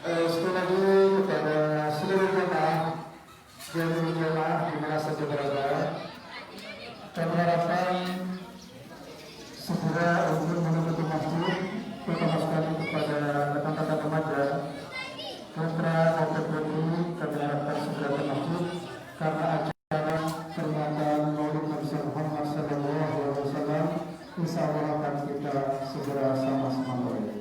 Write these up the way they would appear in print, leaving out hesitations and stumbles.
Sekali lagi kepada seluruh jemaah yang berjemaah di mana saja berada, kami harapkan segera untuk menutup masjid, terutama sekali kepada rekan-rekan remaja, putra maupun putri, kami harapkan segera ke masjid karena acara peringatan Maulid Nabi Muhammad SAW insya Allah akan kita segera sama-sama mulai.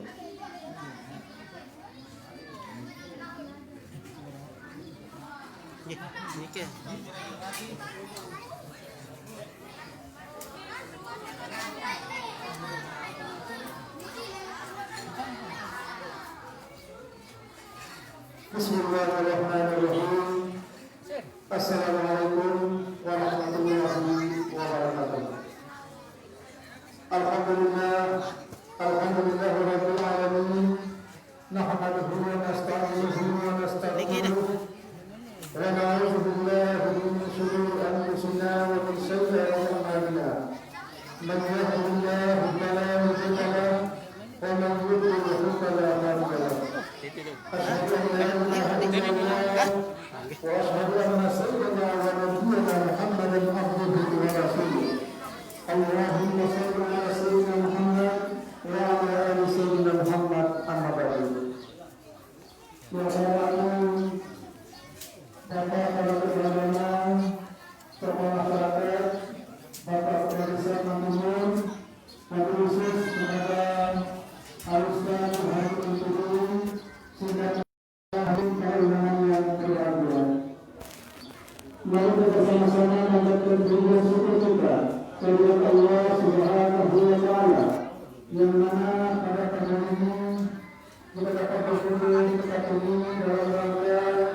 Nike. Bismillahirrahmanirrahim. Assalamualaikum warahmatullahi wabarakatuh. Alhamdulillah rabbil alamin. Nahmaduhu wa nasta'inuhu wa nastaghfiruh. Wa na'udzu billahi min shururi anfusina wa min sayyiati a'malina. Man yahdihillahu fala mudilla lahu wa man yudlil fala hadiya lahu. Asyhadu an la ilaha illallah wa asyhadu anna sayyidana wa nabiyyana Muhammadan abduhu wa rasuluh. Allahumma shalli ala sayyidina Muhammad wa ala ali sayyidina Muhammad amma ba'du. Ya Allah, Bapak para ulama, tokoh masyarakat, Bapak Profesor Mamunun, wabil khusus kepada Al-Ustaz Muhammad Turun, sehingga hadir keundangan yang berbahagia. Mari kita bersama-sama mengucapkan puji syukur kita kepada Allah Subhanahu wa Ta'ala, yang mana pada pagi ini kita dapat berkumpul di tempat ini dalam rangka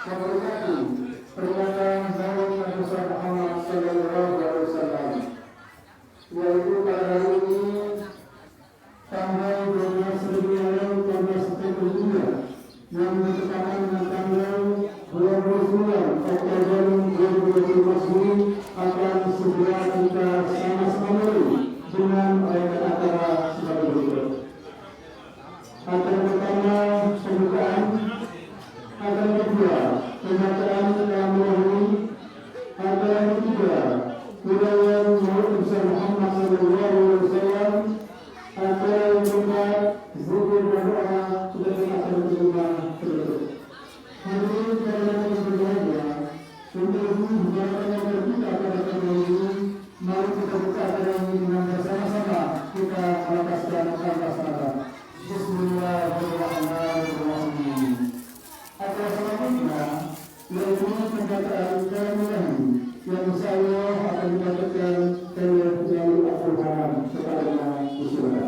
memperingati peringatan Maulid Nabi Muhammad SAW, yaitu pada hari ini tanggal 12 Januari 2023 yang bertepatan dengan tanggal 29 Oktober 2020 ini akan segera kita sama-sama mulai dengan acara sebagai berikut. Acara pertama pembukaan, acara kedua pembacaan kalam, acara ketiga budaya Maulid Muhammad SAW, acara yang keempat zikir dan doa sebagai acara kelima berikut. Hadirin yang berbahagia, untuk menjalankan kita pada tahun ini, mari kita buka acara ini dengan bersama-sama kita melapaskan kata-kata. Bismillahirrahmanirrahim. Acara selanjutnya yaitu pembacaan kalam yang insya Allah akan dibacakan oleh Jalil Al-Quran kepada Bismillah.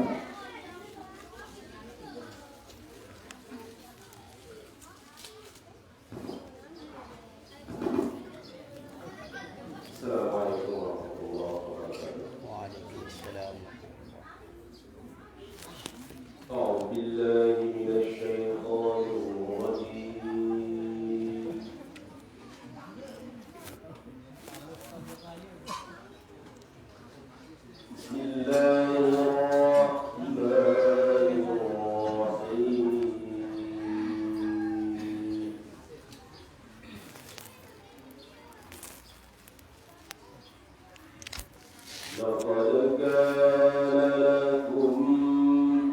Assalamualaikum warahmatullahi wabarakatuh. Waalaikumsalam. أعوذ بالله من الشيطان الرجيم. بسم الله الرحمن الرحيم. لقد كان لكم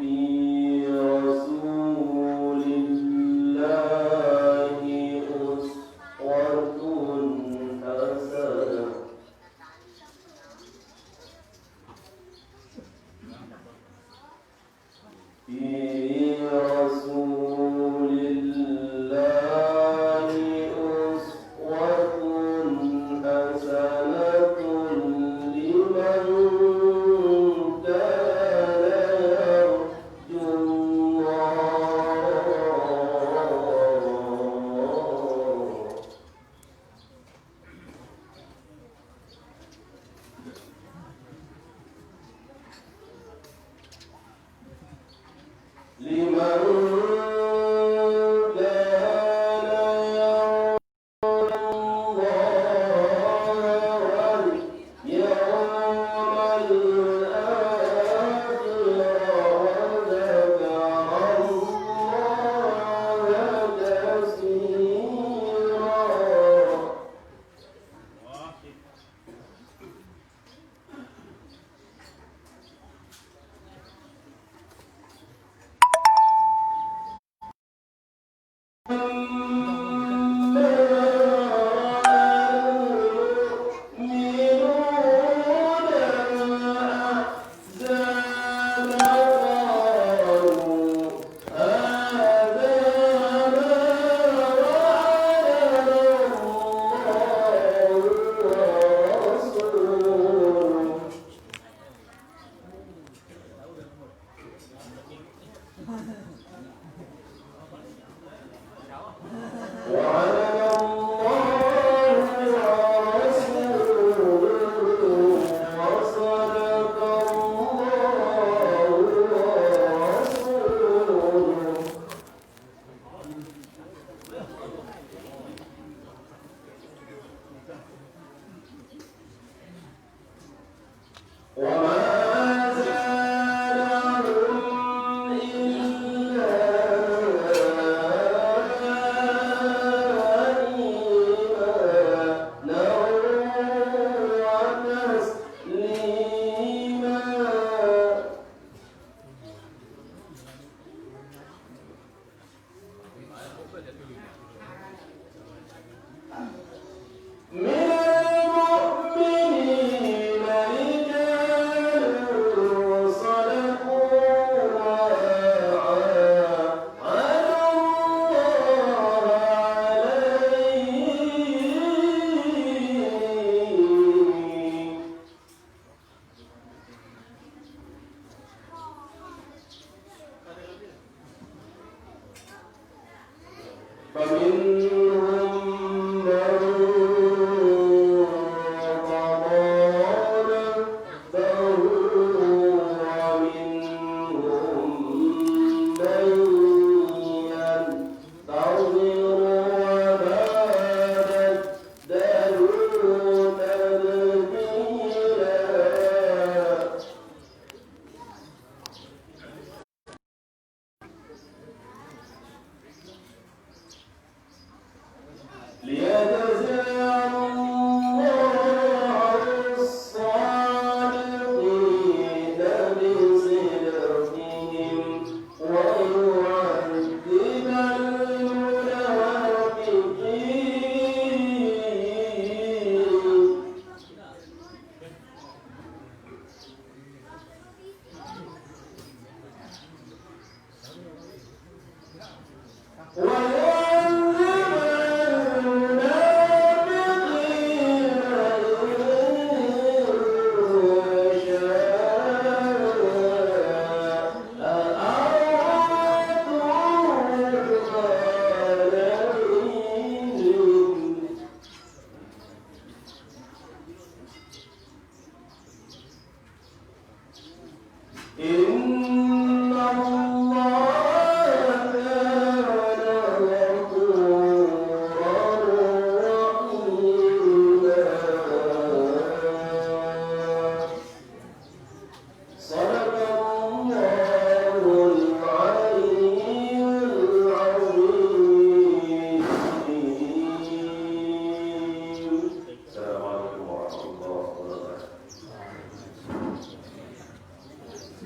في رسول الله أسوة حسنة في رسول الله أسوة حسنة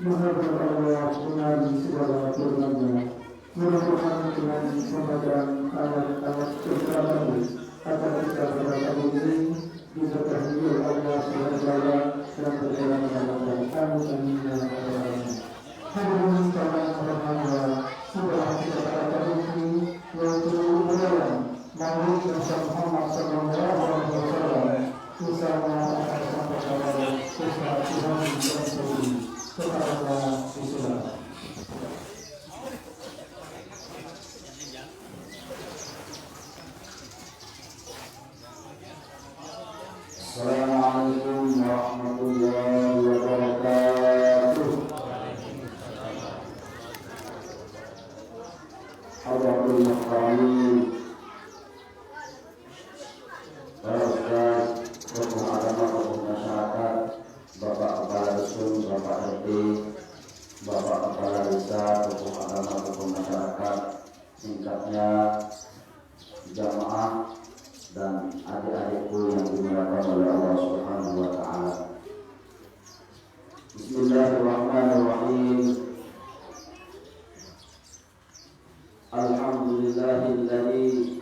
Menghadap Allah dengan segala firman-Nya. Mudah-mudahan dengan membaca ayat-ayat terkait akan kita berkata ini diberkahi oleh Allah SWT dan berjalan dengan kami amin ya rabbal alamin. Hadirin sekalian berbahagia, sudah kita katakan ini yaitu bulan Maulid Nabi Muhammad sallallahu alaihi wasallam. Bersama akan sampai pada Ustaz Tuhan dan Saudi. Kepada Islam. Assalamualaikum warahmatullahi wabarakatuh. Hadirin muhtamin, para ustaz, tokoh agama, tokoh masyarakat, Bapak Kepala Dusun, Bapak RT, Bapak Kepala Desa, tokoh agama, tokoh masyarakat, singkatnya jamaah dan adik-adikku yang dimuliakan oleh Allah Subhanahu wa taala. Bismillahirrahmanirrahim. Alhamdulillahilladzi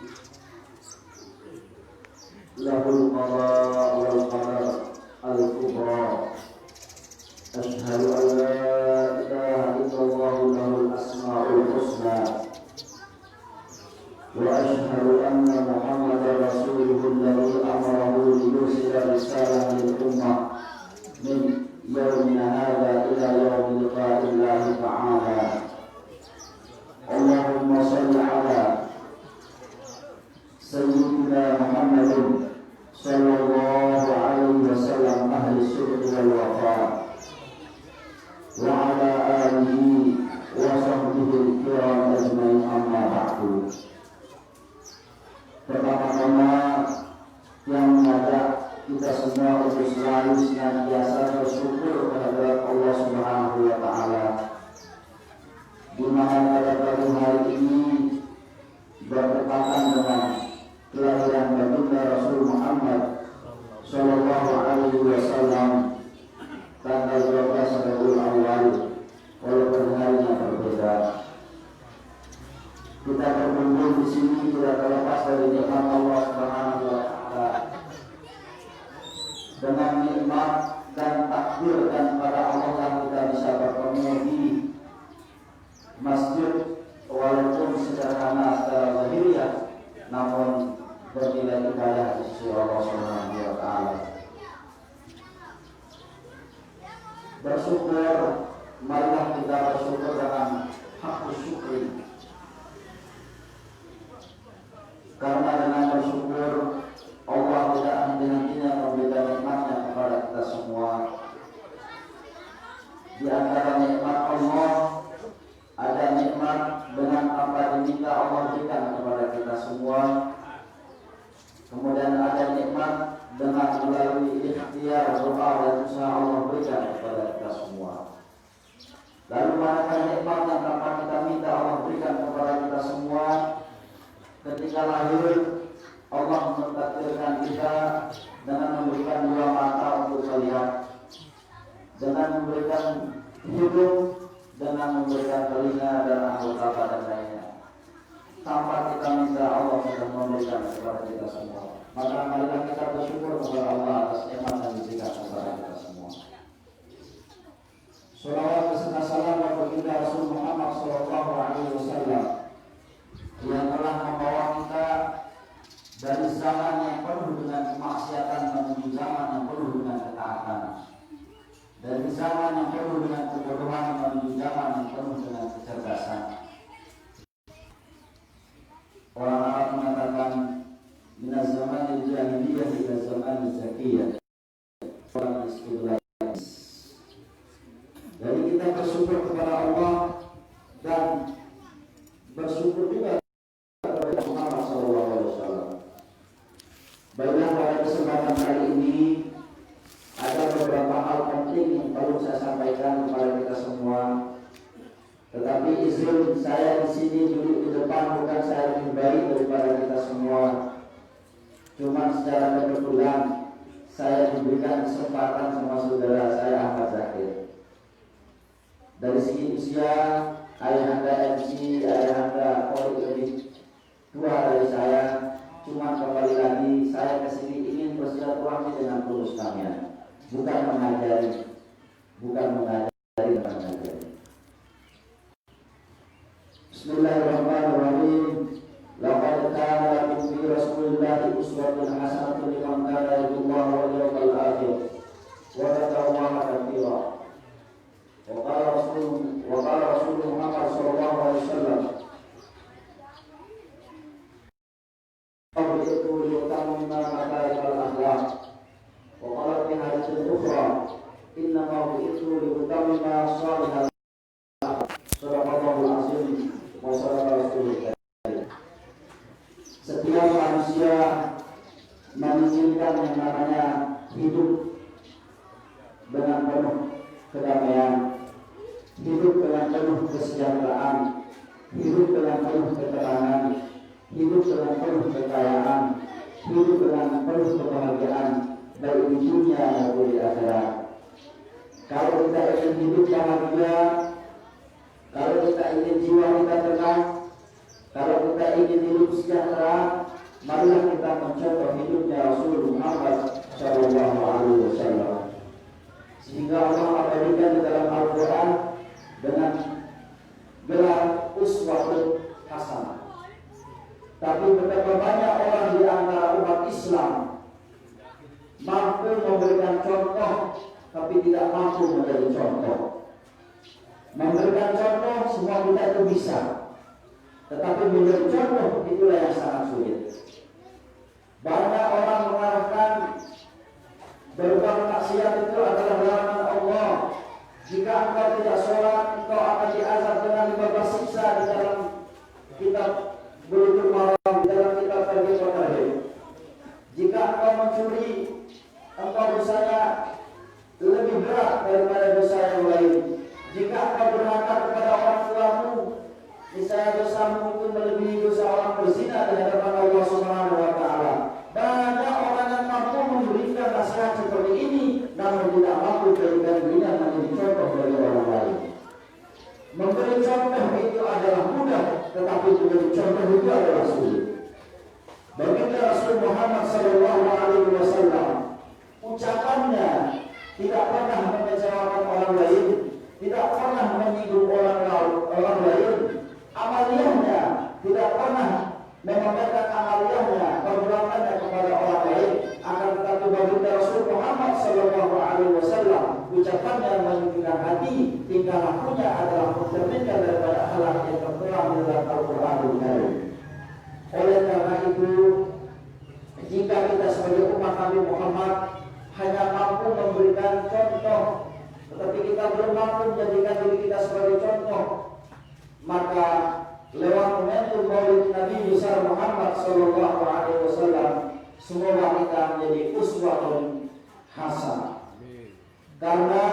lahul qada wal qadar al-kubra. Asyhadu an la ilaha illallah lahul asmaul husna. وأشهد أن محمدا رسوله الذي أمره ليرسل رسالة للأمة من يومنا هذا إلى يوم لقاء الله تعالى. اللهم صل على سيدنا محمد صلى الله عليه وسلم أهل الصدق والوفاء وعلى آله وصحبه الكرام أجمعين أما بعد. Pertama-tama yang mengajak kita semua untuk selalu senantiasa bersyukur kepada Allah Subhanahu wa taala. Di mana pada pagi hari ini bertepatan dengan kelahiran baginda Rasul Muhammad sallallahu alaihi wasallam tanggal 12 Rabiul Awal, walaupun harinya berbeda. Kita berkumpul di sini tidak terlepas dari nikmat Allah Subhanahu wa taala. Dengan nikmat dan takdir dan pada Allah yang kita bisa bertemu di masjid walaupun sederhana secara lahiriah, namun bernilai ibadah di sisi Allah Subhanahu wa taala. Bersyukur, marilah kita bersyukur dengan hak syukri. Karena dengan bersyukur Allah tidak henti-hentinya memberikan nikmatnya kepada kita semua. Di antara nikmat Allah ada nikmat dengan apa diminta Allah berikan kepada kita semua. Kemudian ada nikmat dengan melalui ikhtiar, doa dan usaha Allah berikan kepada kita semua. Lalu manakah nikmat yang tanpa kita minta Allah berikan kepada kita semua? Ketika lahir, Allah mentakdirkan kita dengan memberikan dua mata untuk melihat, dengan memberikan hidung, dengan memberikan telinga dan anggota badan lainnya. Tanpa kita minta, Allah sudah memberikan kepada kita semua. Maka marilah kita bersyukur kepada Allah atas nikmat yang diberikan kepada kita semua. Salawat beserta salam kepada Rasul Muhammad sallallahu alaihi wasallam yang telah membawa kita dari zaman yang penuh dengan kemaksiatan menuju zaman yang penuh dengan ketaatan, dari zaman yang penuh dengan kebodohan menuju zaman yang penuh dengan kecerdasan. Orang Arab mengatakan minaz zaman jahiliyah ila zaman zakiyah. Orang istilah. Jadi kita bersyukur kepada Allah dan bersyukur juga kepada Muhammad SAW. Baiklah, pada kesempatan kali ini ada beberapa hal penting yang perlu saya sampaikan kepada kita semua. Tetapi izin saya di sini duduk di depan bukan saya lebih baik daripada kita semua. Cuma secara kebetulan saya diberikan kesempatan sama saudara saya Ahmad Zakir. Dari segi usia, ayahanda MC, ayahanda Kori lebih tua dari saya. Cuma kembali lagi saya kesini ingin bersilaturahmi dengan tulus kalian, bukan mengajari, Bismillahirrahmanirrahim. Laqad kana lakum fi Rasulillahi uswatun hasanatun liman kana yarjullaha wal yawmal akhir wa dzakarallaha katsira. Wa qala Rasul Muhammad sallallahu alaihi wasallam, "Abitu liutamma makarimul akhlaq." Wa qala fi haditsin ukhra, "Inna ma bu'ithu liutamma salihal akhlaq." Sadaqallahul azim wa sadaqa rasulul karim. Setiap manusia menginginkan yang namanya hidup dengan penuh kedamaian, hidup dengan penuh kesejahteraan, hidup dengan penuh ketenangan, hidup dengan penuh kekayaan, hidup dengan penuh kebahagiaan, baik di dunia maupun di akhirat. Kalau kita ingin hidup bahagia, kalau kita ingin jiwa kita tenang, kalau kita ingin hidup sejahtera, marilah kita mencontoh hidupnya Rasul Muhammad Sallallahu Alaihi Wasallam. Sehingga Allah abadikan di dalam Al-Quran dengan gelar uswatun hasanah. Tapi betapa banyak orang di antara umat Islam mampu memberikan contoh, tapi tidak mampu menjadi contoh. Memberikan contoh semua kita itu bisa, tetapi menjadi contoh itulah yang sangat sulit. Banyak orang mengarahkan berbuat maksiat itu adalah larangan Allah. Jika engkau tidak sholat, engkau akan diazab dengan 15 siksa di dalam kitab Bulughul Maram, di dalam kitab Targhib wa Tarhib. Jika engkau mencuri, engkau dosanya lebih berat daripada dosa yang lain. Jika engkau durhaka kepada orang tuamu, misalnya dosamu itu melebihi dosa orang berzina di hadapan Allah Subhanahu wa taala. Banyak orang yang mampu memberikan nasihat seperti ini, namun tidak mampu berikan dirinya menjadi contoh bagi orang lain. Memberi contoh itu adalah mudah, tetapi menjadi contoh itu adalah sulit. Baginda Rasul Muhammad Sallallahu Alaihi Wasallam, ucapannya tidak pernah mengecewakan orang lain, tidak pernah menyinggung orang lain. Amaliyahnya tidak pernah memamerkan amaliyahnya, perbuatannya kepada orang lain. Akan tetapi baginda Rasul Muhammad Sallallahu Alaihi Wasallam, ucapannya menyucikan hati, tingkah lakunya adalah mencerminkan daripada akhlak yang tertera di dalam Al-Quranul Karim. Oleh karena itu, jika kita sebagai umat Nabi Muhammad hanya mampu memberikan contoh, tetapi kita belum mampu menjadikan diri kita sebagai contoh, maka lewat momentum Maulid Nabi besar Muhammad Sallallahu Alaihi Wasallam, semoga kita menjadi uswatun hasanah. Karena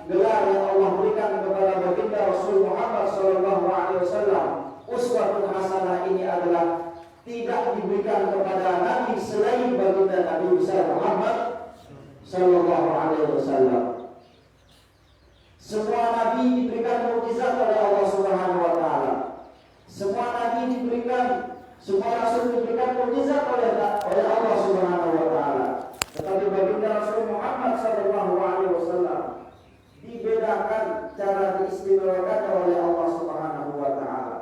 gelar yang Allah berikan kepada baginda Rasul Muhammad Sallallahu Alaihi Wasallam, uswatun hasanah ini adalah tidak diberikan kepada Nabi selain baginda Nabi besar Muhammad Sallallahu Alaihi Wasallam. Semua Nabi diberikan mukjizat oleh Allah Subhanahu Wa Taala. Semua Nabi diberikan, semua Rasul diberikan mukjizat oleh Allah Subhanahu Wa Taala. Tetapi baginda Rasul Muhammad Sallallahu Alaihi Wasallam dibedakan cara diistimewakan oleh Allah Subhanahu Wa Taala.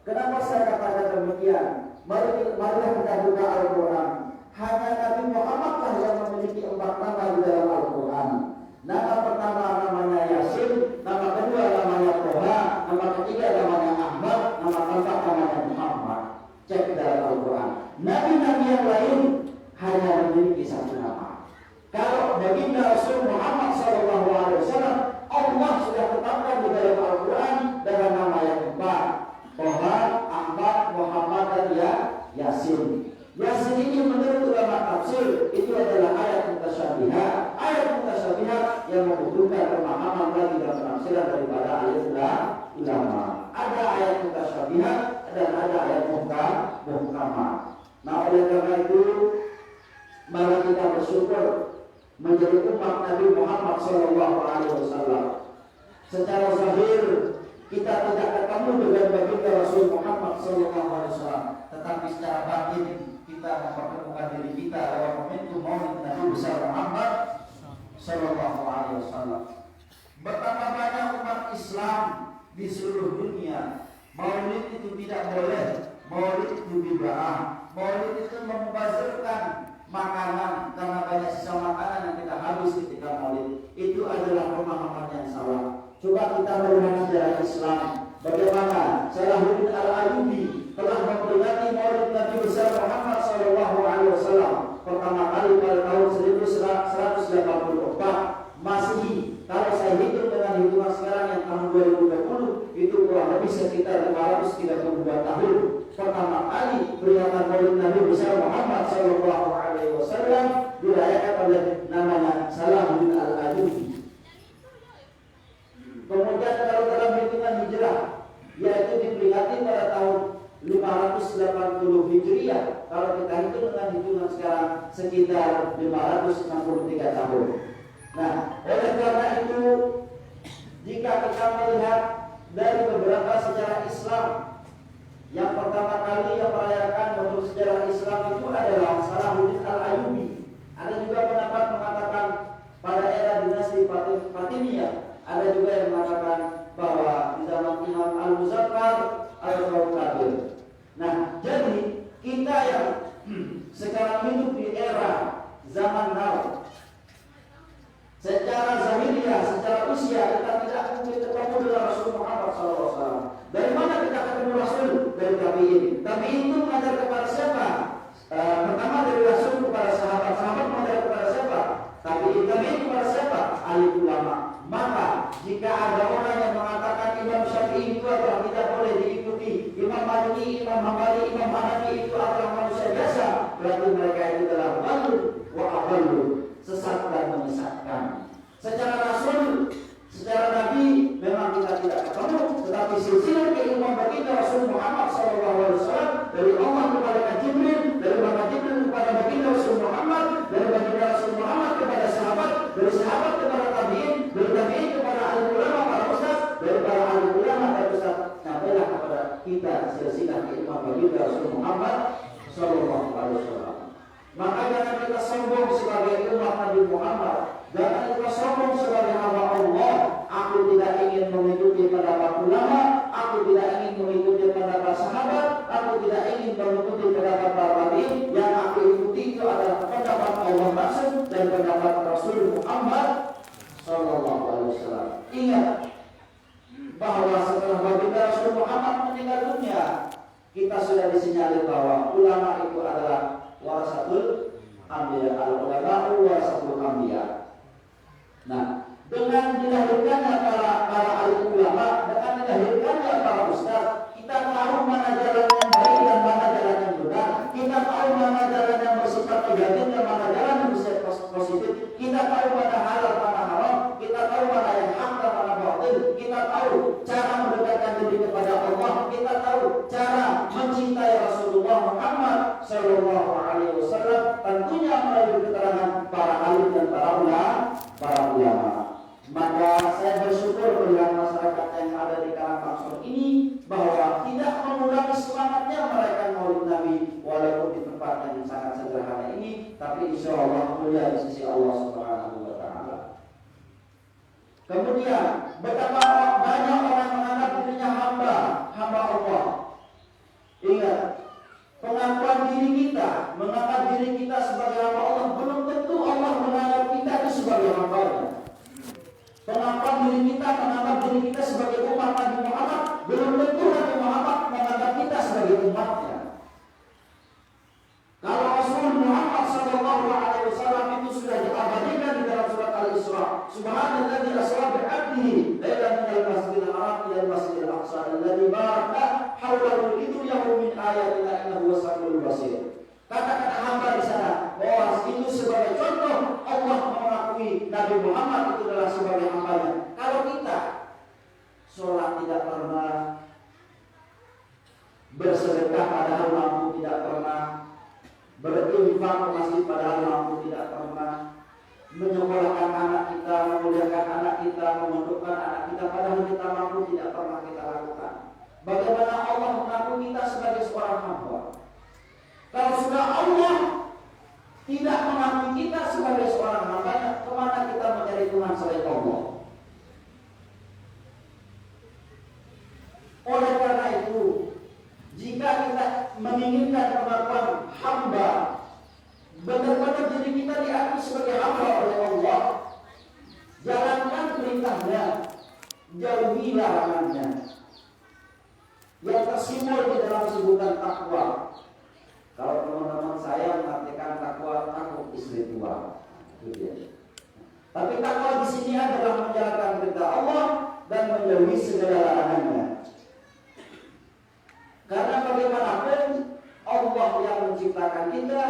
Kenapa saya katakan demikian? Marilah kita buka Al-Quran. Hanya Nabi Muhammad lah yang memiliki 4 nama di dalam Al-Quran. Nama pertama namanya Yasin, nama kedua namanya Toha, nama ketiga namanya Ahmad, nama keempat namanya Muhammad. Cek dalam Al-Quran. Nabi-nabi yang lain hanya memiliki 1 nama. Kalau baginda Rasul Muhammad SAW, Allah sudah tetapkan di dalam Al-Quran dengan nama yang 4. Toha, Ahmad, Muhammad, dan Yasin. Yasin ini menurut ulama tafsir itu adalah ayat mutasyabihat. Ayat mutasyabihat yang membutuhkan pemahaman lagi dan penafsiran daripada ayat ulama. Ada ayat mutasyabihat dan ada ayat muhkamah. Nah, oleh karena itu, mari kita bersyukur menjadi umat Nabi Muhammad Sallallahu Alaihi Wasallam. secara zahir kita tidak ketemu dengan baginda Rasul Muhammad SAW, tetapi secara batin kita mempertemukan diri kita lewat momentum Maulid Nabi besar Muhammad SAW. Betapa banyak umat Islam di seluruh dunia Maulid itu tidak boleh, Maulid itu bid'ah, Maulid itu membazirkan makanan karena banyak sisa makanan yang kita habis ketika Maulid. Itu adalah pemahaman yang salah. Coba kita melihat sejarah Islam, bagaimana Salahuddin Al-Ayyubi telah memperingati Maulid Nabi besar Muhammad SAW pertama kali pada tahun 1184 Masehi. Kalau saya hitung dengan hitungan sekarang yang tahun 2020, itu kurang lebih sekitar 532 tahun. Pertama kali peringatan Maulid Nabi besar Muhammad SAW dirayakan oleh namanya Salahuddin Al-Ayyubi. Kemudian kalau dalam hitungan hijrah, yaitu diperingati pada tahun 580 Hijriah. Kalau kita hitung dengan hitungan sekarang sekitar 563 tahun. Nah, oleh karena itu, jika kita melihat dari beberapa sejarah Islam, yang pertama kali yang merayakan bentuk sejarah Islam itu adalah Salahuddin Al-Ayyubi. Ada juga pendapat mengatakan pada era dinasti Fatimiyah. Ada juga yang mengatakan bahwa di zaman Imam Al-Muzaffar Al-Kawthir. Nah, jadi kita yang sekarang hidup di era zaman now, secara zahiriyah, secara usia kita tidak mungkin ketemu dengan Rasul Muhammad SAW. Dari mana kita ketemu Rasul? Dari tabi'in. Tabi'in itu mengajar kepada siapa? Pertama dari Rasul kepada sahabat, sahabat mengajar kepada siapa? Tabi'in kepada siapa? Ahli ulama. Maka jika ada orang yang mengatakan Imam Syafi'i itu adalah tidak boleh diikuti, Imam Maliki, Imam Hambali, Imam Hanafi itu adalah manusia biasa, berarti mereka itu adalah baru wa abalu, sesat dan menyesatkan. Secara Rasul, secara Nabi memang kita tidak ketemu, tetapi silsilah keilmuan baginda Rasul Muhammad SAW dari Allah kepada Jibril, dari Baginda Jibril kepada baginda Rasul Muhammad, dari baginda Rasul Muhammad kepada sahabat, dari sahabat kepada tabi'in, dari tabi'in kepada ahli ulama, para ustaz, dari para ahli ulama dan ustaz, sampailah kepada kita silsilah keilmuan baginda Rasul Muhammad SAW. Maka jangan kita sombong sebagai umat Nabi Muhammad, jangan kita sombong sebagai hamba Allah. Aku tidak ingin mengikuti pendapat ulama, aku tidak ingin mengikuti pendapat sahabat, aku tidak ingin mengikuti pendapat para tabi'in. Yang aku ikuti itu adalah pendapat Allah langsung dan pendapat Rasul Muhammad SAW. Ingat bahwa setelah baginda Rasul Muhammad meninggal dunia, kita sudah disinyalir bahwa ulama itu adalah warasatul anbiya, al-ulama warasatul anbiya. Nah, dengan dilahirkannya para ahli ulama, dengan dilahirkannya para ustaz, kita tahu mana jalan yang baik dan mana jalan yang benar. Kita tahu mana jalan yang bersifat negatif dan mana jalan yang bersifat positif. Kita tahu mana halal mana haram. Kita tahu mana yang hak dan mana batil. Kita tahu cara mendekatkan diri kepada Allah. Kita tahu cara mencintai Rasulullah Muhammad SAW. Tentunya melalui keterangan para alim dan para ulama. Maka saya bersyukur melihat masyarakat yang ada di Karangbangsor ini bahwa tidak mengurangi semangatnya merayakan Maulid Nabi walaupun di tempat yang sangat sederhana ini, tapi insya Allah mulia di sisi Allah Subhanahu wa Ta'ala. Kemudian betapa banyak orang menganggap dirinya hamba Allah. Ingat, pengakuan diri kita, menganggap diri kita sebagai hamba Allah, belum tentu Allah menganggap kita itu sebagai hamba-Nya. Pengakuan diri kita, menganggap diri kita sebagai umat Nabi Muhammad, belum tentu Nabi Muhammad menganggap kita sebagai umatnya. Kalau Rasul Muhammad SAW itu sudah diabadikan di dalam surat Al-Isra, Subhanalladzi asra bi'abdihi lailan minal masjidil haram ilal masjidil aqsa alladzi barakna hawlahu linuriyahu min ayatina innahu was-sami'ul basir. Kata-kata hamba di sana bahwa itu sebagai contoh Allah mengakui Nabi Muhammad itu adalah sebagai hambanya. Kalau kita sholat tidak pernah, bersedekah padahal mampu tidak pernah, berinfak ke masjid padahal mampu tidak pernah, menyekolahkan anak kita, memuliakan anak kita, memondokkan anak kita padahal Bagaimana Allah mengaku kita sebagai seorang hamba? Kalau sudah Allah tidak mengakui kita sebagai seorang hamba, kemana kita mencari Tuhan selain Allah? Oleh karena itu, jika kita menginginkan pengakuan hamba, benar-benar diri kita diakui sebagai hamba oleh Allah, jalankan perintahnya, jauhi larangannya. Yang tersimbol di dalam sebutan takwa. Kalau teman-teman saya mengartikan takwa, takut istri tua. Itu dia. Tapi takwa di sini adalah menjalankan perintah Allah dan menjauhi segala larangannya. Karena bagaimanapun Allah yang menciptakan kita,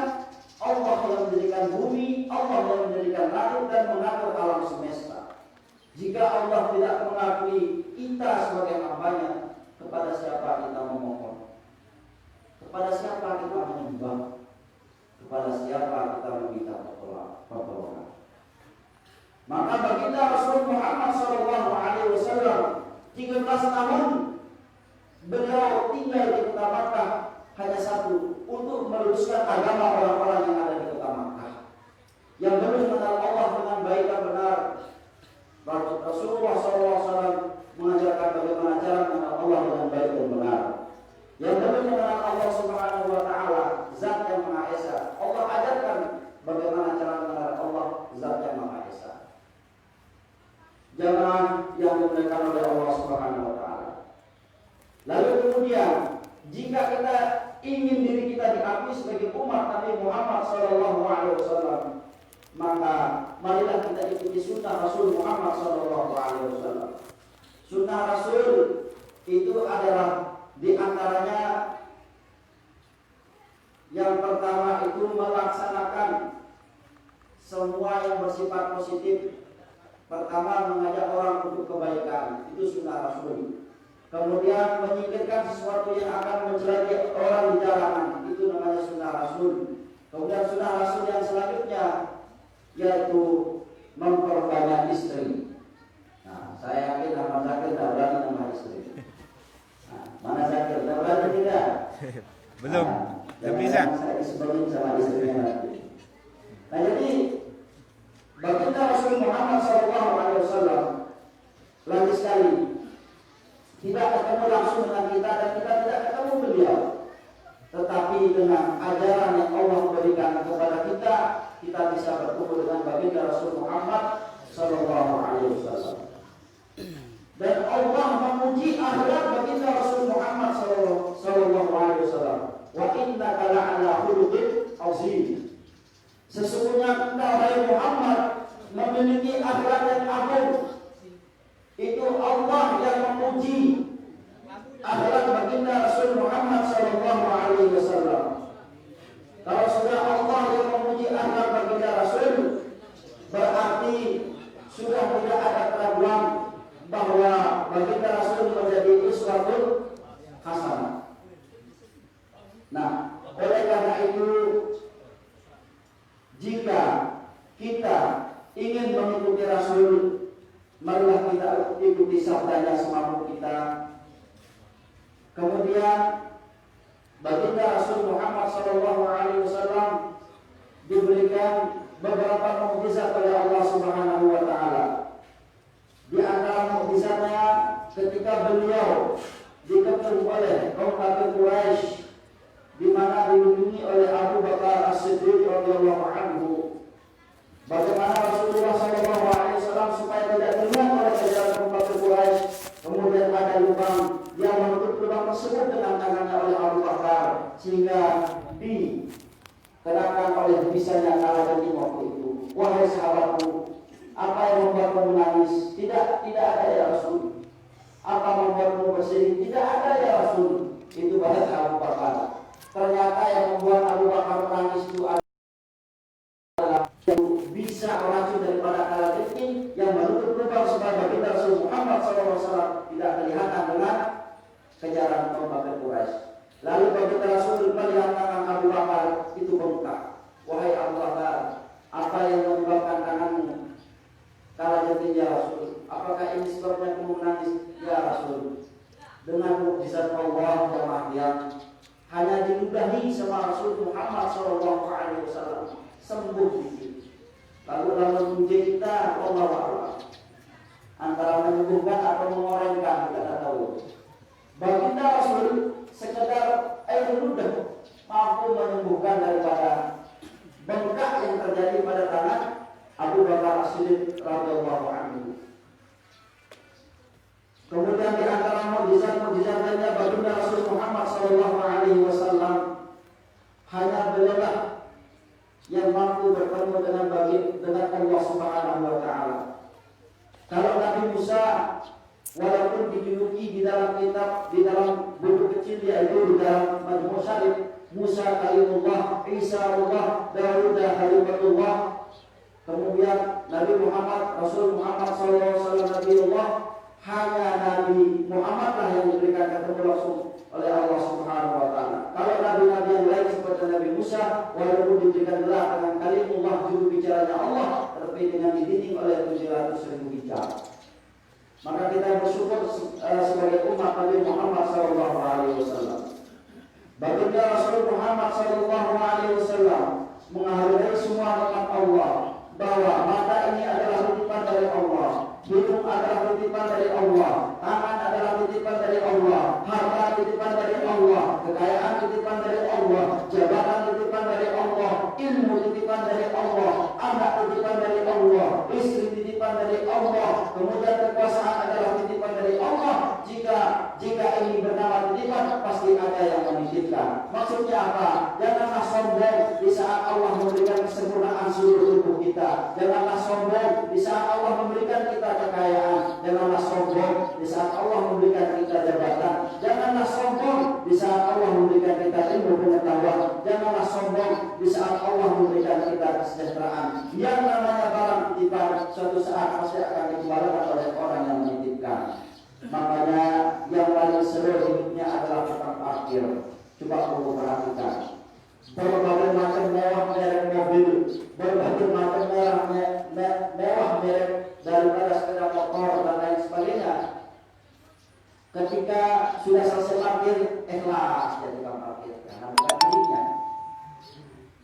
Allah yang menjadikan bumi, Allah yang menjadikan langit dan mengatur alam semesta. Jika Allah tidak mengakui kita sebagai hambanya, kepada siapa kita memohon? Kepada siapa kita menyembah? Kepada siapa kita meminta pertolongan? Maka baginda Rasul Muhammad SAW 13 tahun beliau tinggal di kota Makkah hanya satu, untuk meluruskan agama orang-orang yang ada di kota Makkah yang belum mengenal Allah dengan baik dan benar. Rasulullah SAW mengajarkan bagaimana cara mengenal Allah dengan baik dan benar. Yang belum mengenal Allah Subhanahu wa Ta'ala, Zat yang Maha Esa, Allah ajarkan bagaimana cara mengenal Allah, Zat yang Maha Esa. Jamaah yang dimuliakan oleh Allah Subhanahu wa Ta'ala. Lalu kemudian, jika kita ingin diri kita diakui sebagai umat Nabi Muhammad SAW, maka marilah kita ikuti sunnah Rasul Muhammad SAW. Sunnah Rasul itu adalah diantaranya yang pertama itu melaksanakan semua yang bersifat positif. Pertama, mengajak orang untuk kebaikan, itu sunnah Rasul. Kemudian menyingkirkan sesuatu yang akan mencelakai orang di jalanan, itu namanya sunnah Rasul. Kemudian sunnah Rasul yang selanjutnya yaitu memperbanyak istri. Nah, saya yakin Ahmad Zakir tidak berani nama istri. Nah, mana Zakir? Tidak berani tidak? Belum. Belum bisa. Saya disebelin sama istrinya nanti. Nah, jadi baginda Rasul Muhammad SAW lagi sekali tidak ketemu langsung dengan kita dan kita tidak ketemu beliau, tetapi dengan ajaran yang Allah berikan kepada kita, kita bisa bertemu dengan baginda Rasul Muhammad SAW. Dan Allah memuji akhlak baginda Rasul Muhammad SAW. Wa innaka la'ala khuluqin azim. Sesungguhnya engkau wahai Muhammad memiliki akhlak yang agung. Itu Allah yang memuji akhlak baginda Rasul Muhammad SAW. Kalau sudah Allah yang memuji akhlak baginda Rasul, berarti sudah tidak ada keraguan bahwa baginda Rasul menjadi uswatun hasanah. Nah, oleh karena itu, jika kita ingin mengikuti Rasul, marilah kita ikuti sabdanya semampu kita. Kemudian baginda Rasul Muhammad SAW diberikan beberapa mukjizat oleh Allah Subhanahu wa Ta'ala. Di antara mukjizatnya ketika beliau dikepung oleh kaum kafir Quraisy, di mana dilindungi oleh Abu Bakar As-Siddiq radhiyallahu anhu. Bagaimana Rasulullah SAW supaya tidak dilihat oleh jajaran kaum kafir Quraisy, kemudian ada lubang yang menutup lubang tersebut dengan tangannya oleh Abu Bakar sehingga dikenakan oleh bisanya kala dan waktu itu. Wahai sahabatku, apa yang membuatmu menangis? Tidak ada ya Rasul. Apa membuatmu bersedih? Tidak ada ya Rasul. Itu bahasa Abu Bakar. Ternyata yang membuat Abu Bakar menangis itu adalah yang bisa racun daripada kalajengking yang menutup lubang supaya baginda Rasul Muhammad SAW tidak kelihatan dengan kejaran kaum kafir Quraisy. Lalu baginda Rasul melihat tangan Abu Bakar itu bengkak. Wahai Abu Bakar, apa yang menyebabkan tanganmu kalajengking ya Rasul? Apakah ini sebabnya kamu menangis ya Rasul? dengan mukjizat Allah yang hanya diludahi sama Rasul Muhammad SAW sembuh di sini. Lalu uji kita Allah Allah antara menyembuhkan atau mengorengkan kita tak tahu. Baginda Rasul sekedar air ludah mampu menyembuhkan daripada bengkak yang terjadi pada tangan Abu Bakar As-Siddiq radhiyallahu anhu. Kemudian di antara mukjizat-mukjizat lainnya baginda Rasul Muhammad SAW hanya beliaulah yang mampu bertemu dengan Allah Subhanahu wa taala. Kalau Nabi Musa walaupun dijuluki di dalam kitab, di dalam buku kecil yaitu di dalam Majmu' Syarif, Musa kalimullah, Isa Allah, Daud kalimatullah. Kemudian Nabi Muhammad, Rasul Muhammad SAW Nabiullah, hanya Nabi Muhammad lah yang diberikan ketemu langsung oleh Allah Subhanahu wa taala. Kalau nabi-nabi yang lain seperti Nabi Musa walaupun diberikan gelar dengan kalimullah juru bicaranya Allah, tetapi dengan dididik oleh 700.000 bicara. Maka kita bersyukur sebagai umat Nabi Muhammad SAW. Baginda Rasul Muhammad SAW menghargai semua nikmat Allah, bahwa mata ini adalah titipan dari Allah, hidung adalah titipan dari Allah, tangan adalah titipan dari Allah, harta titipan dari Allah, kekayaan titipan dari Allah, jabatan titipan dari Allah, ilmu titipan dari Allah, anak titipan dari Allah, istri titipan dari Allah, kemudian kekuasaan adalah titipan dari Allah. Jika ini bernama titipan, pasti ada yang menitipkan. Maksudnya apa? Janganlah sombong di saat Allah memberikan kesempurnaan seluruh tubuh kita. Janganlah sombong di saat Allah memberikan kita kekayaan. Janganlah sombong di saat Allah memberikan kita jabatan. Janganlah sombong di saat Allah memberikan kita ilmu pengetahuan. Janganlah sombong di saat Allah memberikan kita kesejahteraan. Yang namanya barang titipan suatu saat pasti akan dikembalikan oleh orang yang menitipkan. Makanya yang paling seru hidupnya adalah tukang parkir. Coba kamu perhatikan, berbagai macam mewah merek mobil, berbagai macam mewah merek daripada sepeda motor dan lain sebagainya. Ketika sudah selesai parkir, ikhlas jadi tukang parkir karena bukan miliknya.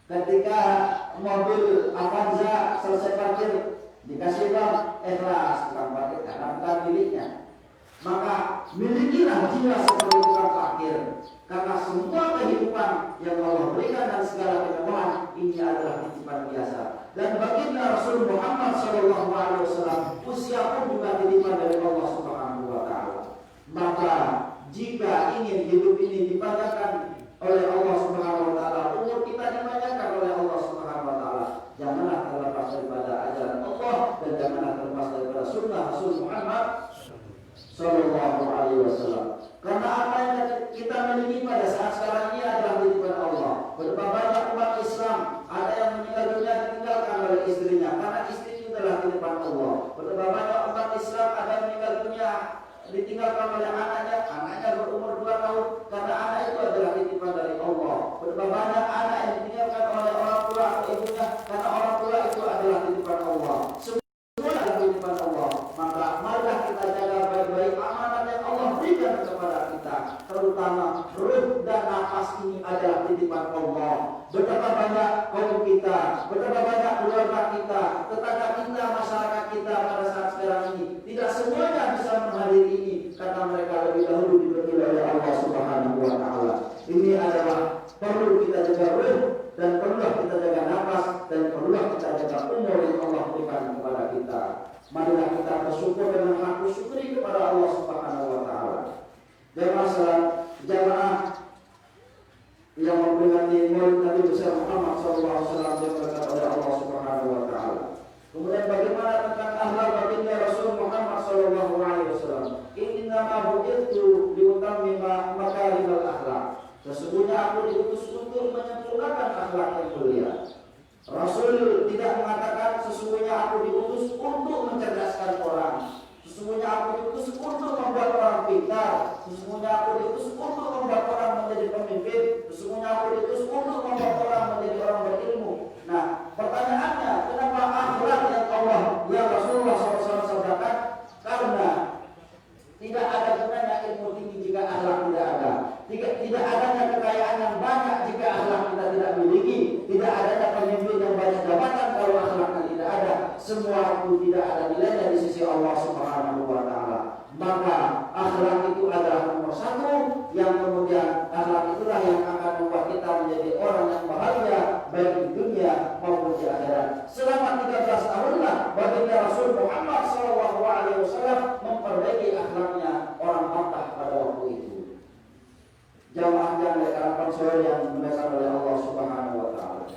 Ketika mobil Avanza selesai parkir, dikasih uang, ikhlas tukang parkir karena bukan miliknya. Maka milikilah jiwa seperti tukang parkir, karena semua kehidupan yang Allah berikan dan segala kemewahan ini adalah titipan biasa. Dan baginda Rasul Muhammad SAW usia pun juga titipan dari Allah Subhanahu wa taala. Maka jika ingin hidup ini dipanjangkan oleh Allah Subhanahu wa taala, umur kita dipanjangkan oleh Allah Subhanahu wa taala, janganlah terlepas daripada ajaran Allah dan janganlah terlepas daripada sunnah Rasul Muhammad Sallallahu Alaihi Wasallam. Karena apa yang kita miliki pada saat sekarang ini adalah titipan Allah. Berapa banyak umat Islam ada yang meninggal dunia ditinggalkan oleh istrinya, karena istri itu adalah titipan Allah. Berapa banyak umat Islam ada yang meninggal dunia ditinggalkan oleh anaknya berumur 2 tahun, karena anak itu adalah titipan dari Allah. Berapa banyak anak yang ditinggalkan oleh orang tua atau ibunya, karena orang tua itu adalah titipan Allah. Semua adalah titipan Allah. Maka marilah kita jaga baik-baik amanat yang Allah berikan kepada kita, terutama ruh dan nafas ini adalah titipan Allah. Betapa banyak kaum kita, betapa banyak keluarga kita, tetangga kita, masyarakat kita pada saat sekarang ini tidak semuanya bisa menghadiri ini karena mereka lebih dahulu diberi oleh Allah Subhanahu wa taala. Ini adalah perlu kita jaga ruh dan perlu kita jaga nafas dan perlu kita jaga umur yang Allah berikan kepada kita. Marilah kita bersyukur dengan hati syukuri kepada Allah Subhanahu wa taala. Jamaah yang memperingati Maulid Nabi besar Muhammad SAW yang berkata oleh Allah Subhanahu wa taala. Kemudian bagaimana tentang akhlak baginda Rasul Muhammad SAW? Inna ma bu'ithu liutammima makarimal akhlak. Sesungguhnya aku diutus untuk menyempurnakan akhlak yang mulia. Rasul tidak mengatakan sesungguhnya aku diutus untuk mencerdaskan orang. Sesungguhnya aku diutus untuk membuat orang pintar. Sesungguhnya aku diutus untuk membuat orang menjadi pemimpin. Sesungguhnya aku diutus untuk membuat orang menjadi orang berilmu. Nah, pertanyaannya, kenapa akhlak yang Allah, yang Rasulullah SAW sabdakan? Karena tidak ada gunanya ilmu tinggi jika tidak ada nilainya di sisi Allah Subhanahu wa taala. Maka akhlak itu adalah nomor satu, yang kemudian akhlak itulah yang akan membuat kita menjadi orang yang bahagia baik di dunia maupun di akhirat. Selama 13 tahunlah baginda Rasul Muhammad SAW memperbaiki akhlaknya orang Makkah pada waktu itu. Jamaah yang diharapkan sore yang dimuliakan oleh Allah Subhanahu wa taala.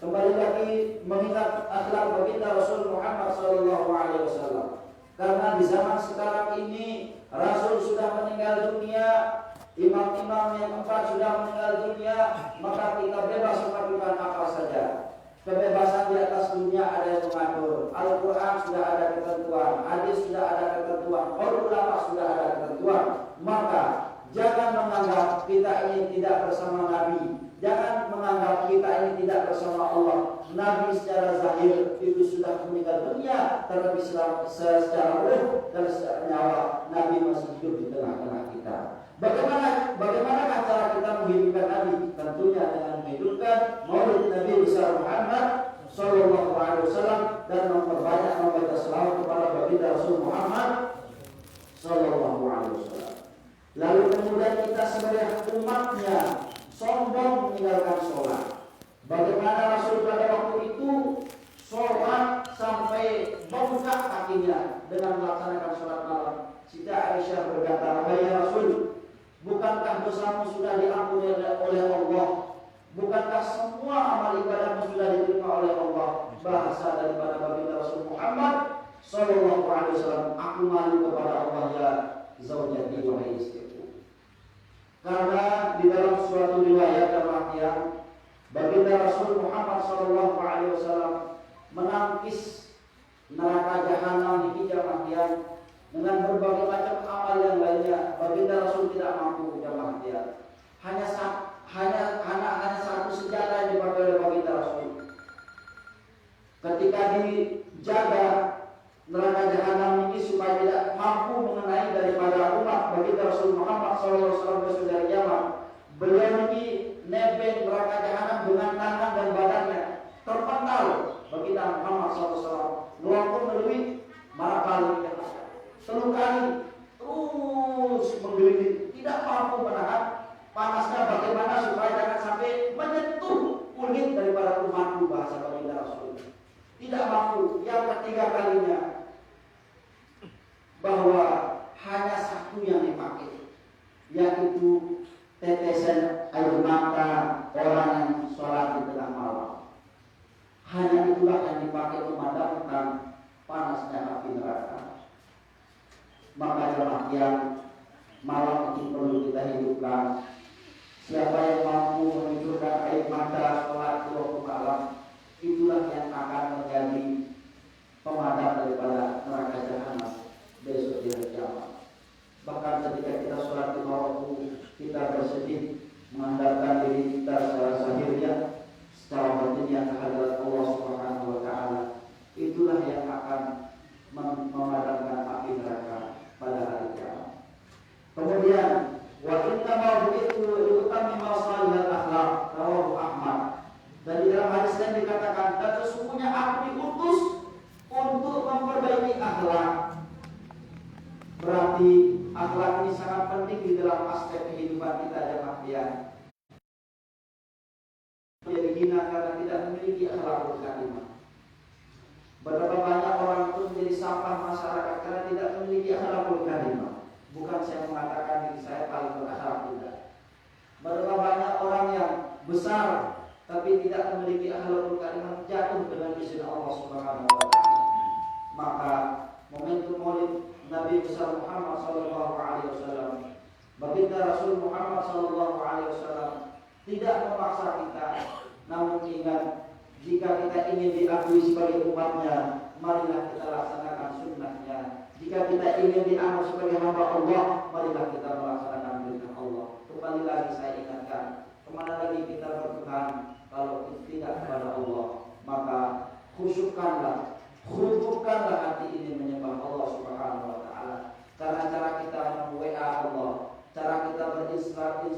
Kembali lagi mengingat akhlak baginda Rasul Muhammad SAW. Karena di zaman sekarang ini Rasul sudah meninggal dunia, imam-imam yang empat sudah meninggal dunia, maka kita bebas melakukan apa saja. Kebebasan di atas dunia ada yang mengatur. Al-Quran sudah ada ketentuan, hadis sudah ada ketentuan, qaul ulama sudah ada ketentuan. Maka jangan menganggap kita ini tidak bersama Nabi. Jangan menganggap kita ini tidak bersama Allah. Nabi secara zahir itu sudah meninggal dunia, terlebih secara ruh dan secara nyawa Nabi masih hidup di tengah-tengah kita. Bagaimana cara kita menghidupkan Nabi? Tentunya dengan menghidupkan Maulid Nabi besar Muhammad Sallallahu Alaihi Wasallam dan memperbanyak membaca selawat kepada baginda Rasul Muhammad Sallallahu Alaihi Wasallam. Lalu kemudian kita sebagai umatnya sombong meninggalkan sholat. Bagaimana Rasul pada waktu itu sholat sampai bengkak kakinya dengan melaksanakan sholat malam. Siti Aisyah berkata, "Wahai Rasul, bukankah dosamu sudah diampuni oleh Allah? Bukankah semua amal ibadahmu sudah diterima oleh Allah?" Bahasa daripada baginda Rasul Muhammad Sallallahu Alaihi Wasallam, "Aku malu kepada Allah ya zaujati wahai istriku." Karena di dalam suatu riwayat demikian, baginda Rasul Muhammad Sallallahu Alaihi Wasallam menangkis neraka jahanam di jamaah dengan berbagai macam amal yang lainnya. Baginda Rasul tidak mampu jamaah hanya satu senjata yang dipakai oleh baginda Rasul. Ketika dijaga neraka jahanam ini supaya tidak mampu mengenai daripada umat baginda Rasul Muhammad SAW dari Yaman, beliau ini nebeng neraka jahanam dengan tangan dan badannya terpental. Baginda Muhammad SAW melompat melalui marah telur kali terus menggelitik, tidak mampu menahan panasnya. Bagaimana supaya jangan sampai menyentuh kulit daripada umatku, bahasa baginda Rasul. Tidak mampu. Yang ketiga kalinya bahwa hanya satu yang dipakai, yaitu tetesan air mata orang yang sholat di tengah malam. Hanya itulah yang dipakai memadamkan panasnya api neraka. Maka jemaah yang malam itu perlu kita hidupkan. Siapa yang mampu menunjukkan air mata sholat di waktu malam, itulah yang akan menjadi pemadam daripada neraka jahanam besok di hari kiamat. Bahkan ketika kita sholat di waktu, kita bersedih mengandalkan diri kita secara zahirnya, secara batinnya kehadirat Allah Subhanahu wa taala. Itulah yang akan memadamkan api neraka pada hari kiamat. Kemudian wa inna ma bu'itu liutammima salihal akhlaq, rawahu Ahmad. Dan di dalam hadis lain dikatakan, dan sesungguhnya aku diutus untuk memperbaiki akhlak. Berarti akhlak ini sangat penting di dalam aspek kehidupan kita jemaah. Jadi hina karena tidak memiliki akhlakul karimah. Berapa banyak orang itu menjadi sampah masyarakat karena tidak memiliki akhlakul karimah. Bukan saya mengatakan diri saya paling berakhlak, tidak. Berapa banyak orang yang besar tapi tidak memiliki akhlakul karimah, jatuh dengan izin Allah Subhanahu wa taala. Maka momentum Maulid Nabi besar Muhammad sallallahu alaihi wasallam, baginda Rasul Muhammad sallallahu alaihi wasallam tidak memaksa kita, namun ingat, jika kita ingin diakui sebagai umatnya, marilah kita laksanakan sunnahnya. Jika kita ingin dianggap sebagai hamba Allah, marilah kita melaksanakan perintah Allah. Kembali lagi saya ingatkan, kemana lagi kita bertuhan kalau tidak kepada Allah? Maka khusyukkanlah, khusyukkanlah hati ini menyembah Allah Subhanahu wa taala. Karena cara kita mem-WA Allah, cara kita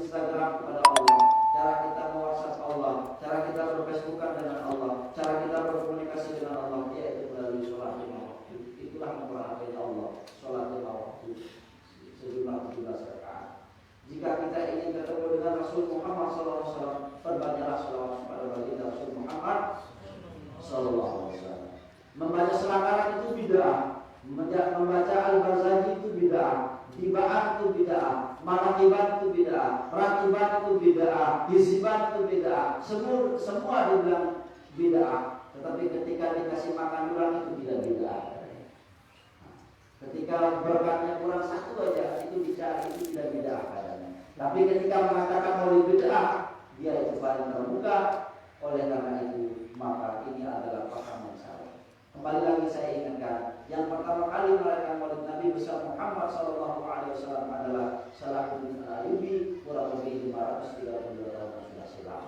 Instagram kepada Allah, cara kita me-WhatsApp Allah, cara kita berfacebookan dengan Allah, cara kita berkomunikasi dengan Allah, yaitu melalui sholat lima waktu. Sallallahu Alaihi Wasallam. Membaca selangkangan itu bid'ah, membaca Al-Barzanji itu bid'ah, tibaan itu bid'ah, manakiban itu bid'ah, ratiban itu bid'ah, hizban itu bid'ah. Semua dibilang bid'ah. Tetapi ketika dikasih makan orang itu tidak bid'ah. Ketika berkatnya kurang satu aja itu dicari, itu tidak bid'ah katanya. Tapi ketika mengatakan maulid bid'ah, dia itu paling terbuka. Oleh karena itu maka ini adalah paham yang salah. Kembali lagi saya ingatkan, yang pertama kali merayakan maulid Nabi besar Muhammad Sallallahu Alaihi Wasallam adalah Salahuddin Al-Ayyubi, kurang lebih 532 tahun sudah silam.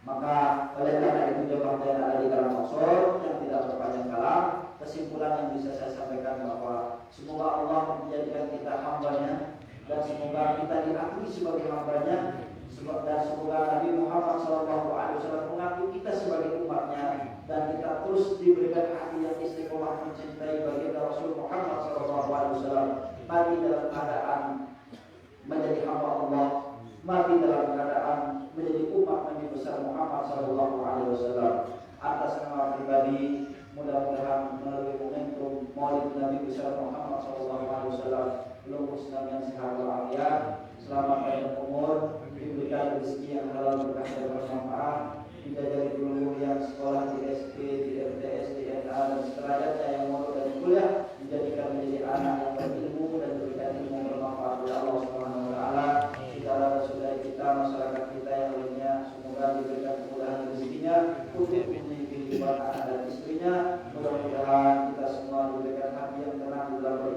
Maka oleh karena itu jemaah yang ada di dalam maksud yang tidak berpanjang kalam, kesimpulan yang bisa saya sampaikan bahwa semoga Allah menjadikan kita hambanya dan semoga kita diakui sebagai hambanya, dan semoga Nabi Muhammad SAW mengakui kita sebagai umatnya, dan kita terus diberikan hati yang istiqomah mencintai baginda Rasul Muhammad SAW, mati dalam keadaan menjadi hamba Allah, mati dalam keadaan menjadi umat Nabi besar Muhammad SAW. Atas nama pribadi, mudah-mudahan melalui momentum Maulid Nabi besar Muhammad SAW, lupus dan yang sehat walafiat, selamat panjang umur, diberikan rezeki yang halal berkah dan bermanfaat, dijajari guru yang sekolah di SD, di MTS, di NA dan sederajatnya yang mau dan kuliah, dijadikan menjadi anak yang berilmu dan diberikan ilmu bermanfaat oleh Allah Subhanahu Wa Taala. Saudara-saudara kita, masyarakat kita yang lainnya, semoga diberikan kemudahan rezekinya untuk memiliki kehidupan anak dan istrinya. Mudah-mudahan kita semua diberikan hati yang tenang di dalam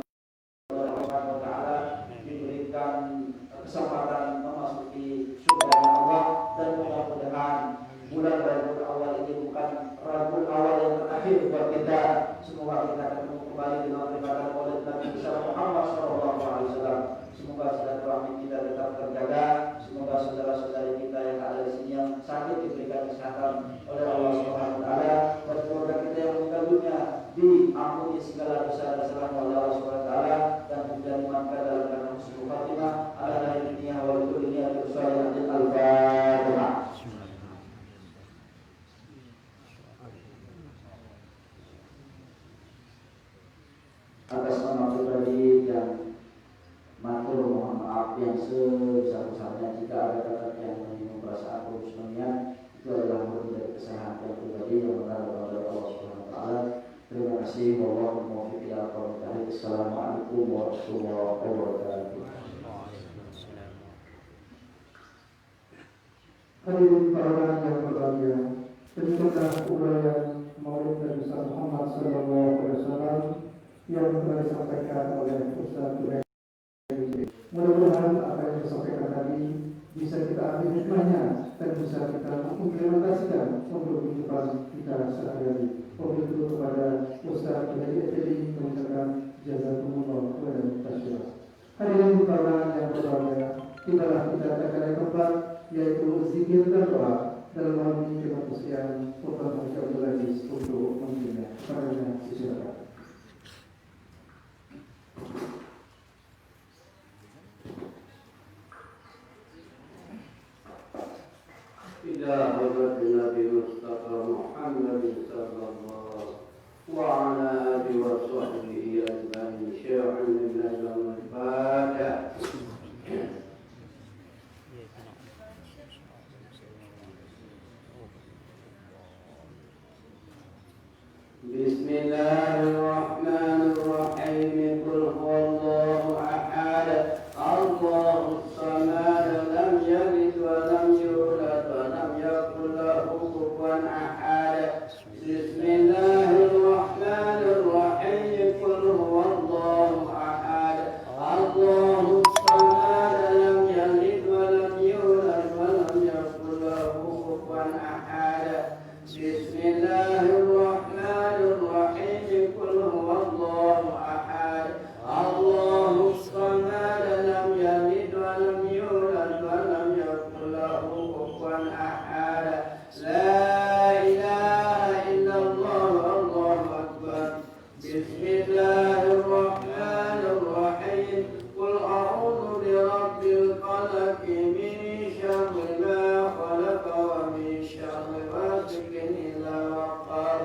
kesempatan memasuki surga Allah, dan mudah-mudahan bulan Rabiul Awal ini bukan Rabiul Awal yang terakhir buat kita. Semoga kita ketemu kembali dengan ibadah Maulid Nabi besar Muhammad SAW. Semoga silaturahmi kita tetap terjaga. Semoga saudara-saudari kita yang ada di sini yang sakit diberikan kesehatan oleh Allah Subhanahu Wa Taala, dan keluarga kita yang meninggal dunia diampuni segala dosa dan kesalahan oleh Allah Subhanahu Wa Taala, dan dijaminkan dalam keadaan husnul khatimah ala dunia wal dunia bersolat al-Fatihah. Atas nama pribadi dan matur mohon maaf yang sebesar-besarnya jika ada kata yang menyinggung perasaan khususnya, itu adalah murni dari kesalahan yang pribadi yang benar kepada Allah Subhanahu Wa Taala. Terima kasih. Wallahul muwaffiq ila aqwamit thoriq. Assalamualaikum warahmatullahi wabarakatuh. Hadirin para yang berbahagia, demikianlah uraian Maulid Nabi Muhammad SAW yang telah disampaikan oleh Ustaz Tuhan. Mudah-mudahan apa yang disampaikan tadi bisa kita ambil hikmahnya dan bisa kita implementasikan untuk kehidupan kita sehari-hari. Untuk kepada Ustaz Tuhan ini mengucapkan jazakumullah khairan katsiran. Hadirin para yang berbahagia, itulah kita akan yang keempat, yaitu zikir dan doa. Dalam hal ini kita persiapan Ustaz Abdul Aziz untuk memimpinnya. Padanya silakan. إلى حضرة النبي مصطفى محمد صلى الله وعلى آله وصحبه أجمعين. شيعا من الفاتح. بسم الله الرحمن الرحيم. قل هو الله أحد الله الصمد لم يلد ولم يولد ولم يكن له كفوا أحد. بسم الله الرحمن الرحيم. قل هو الله أحد الله الصمد لم يلد ولم يولد ولم يكن له كفوا أحد. بسم الله الرحمن الرحيم. قل هو الله أحد الله الصمد لم يلد ولم يولد ولم يكن له كفوا أحد. لا إله إلا الله. الله أكبر. بسم الله الرحمن الرحيم. قل أعوذ برب الفلق من شر ما خلق ومن شر غاسق إذا وقب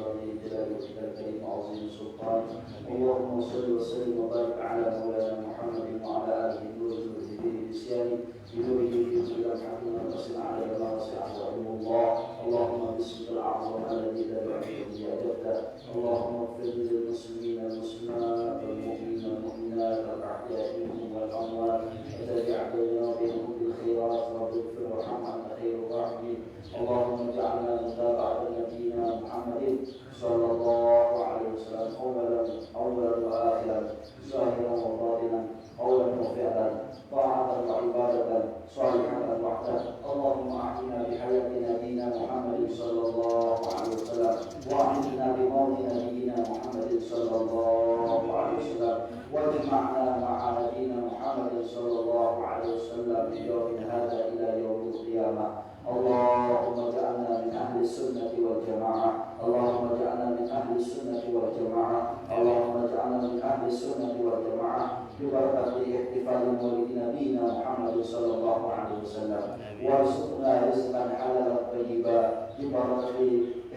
وأحينا بموت نبينا محمد صلى الله عليه وسلم واجمعنا مع نبينا محمد صلى الله عليه وسلم من يوم هذا إلى يوم القيامة. اللهم اجعلنا من أهل السنة والجماعة. اللهم اجعلنا من أهل السنة والجماعة. اللهم اجعلنا من أهل السنة والجماعة ببركة احتفال مولد نبينا محمد صلى الله عليه وسلم. وارزقنا رزقا حلالا طيبا ببركة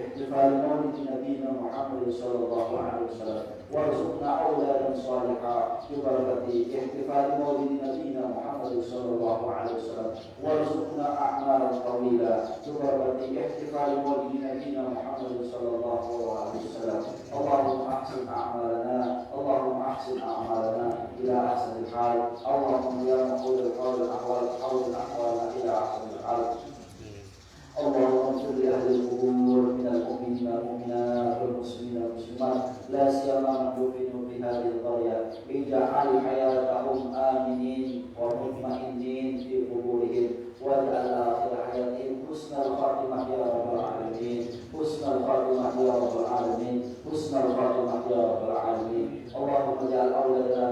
احتفال مولد نبينا محمد صلى الله عليه وسلم. وارزقنا أولادا صالحا ببركة احتفال مولد نبينا محمد صلى الله عليه وسلم. وارزقنا أعمالا طويلة ببركة احتفال مولد نبينا محمد صلى الله عليه وسلم. اللهم أحسن أعمالنا، اللهم أحسن أعمالنا إلى أحسن الحال. اللهم يا مقول الحول الأحوال حول الأحوال إلى أحسن الحال. اللهم اغفر لأهل القبور من المؤمنين والمؤمنات والمسلمين والمسلمات لا سيما من دفنوا في هذه القرية. اجعل حياتهم آمنين ومطمئنين في قبورهم، واجعل آخر حياتهم حسن الخاتمة يا رب العالمين، حسن الخاتمة يا رب العالمين، حسن الخاتمة يا رب العالمين. اللهم اجعل أولادنا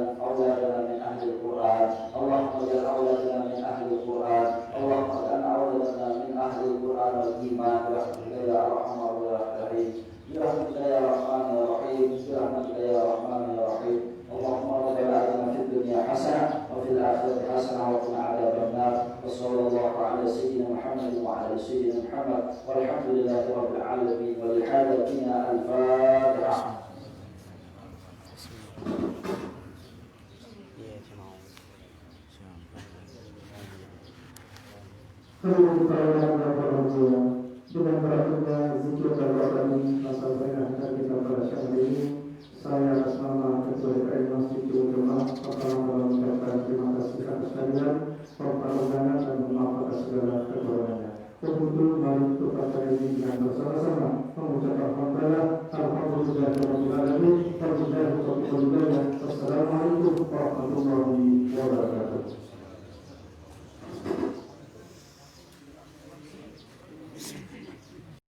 من أهل القرآن. اللهم اجعل أولادنا من أهل القرآن. اللهم اجعل أولادنا من أهل القرآن والإيمان برحمتك يا أرحم الراحمين. برحمتك يا رحمن يا رحيم. برحمتك يا رحمن يا رحيم. اللهم ربنا آتنا في الدنيا حسنة وفي الآخرة حسنة وقنا عذاب النار. وصلى الله على سيدنا محمد وعلى سيدنا محمد والحمد لله رب العالمين. ولحاجتنا الفاتحة. Dengan berakhirnya zikir dan doa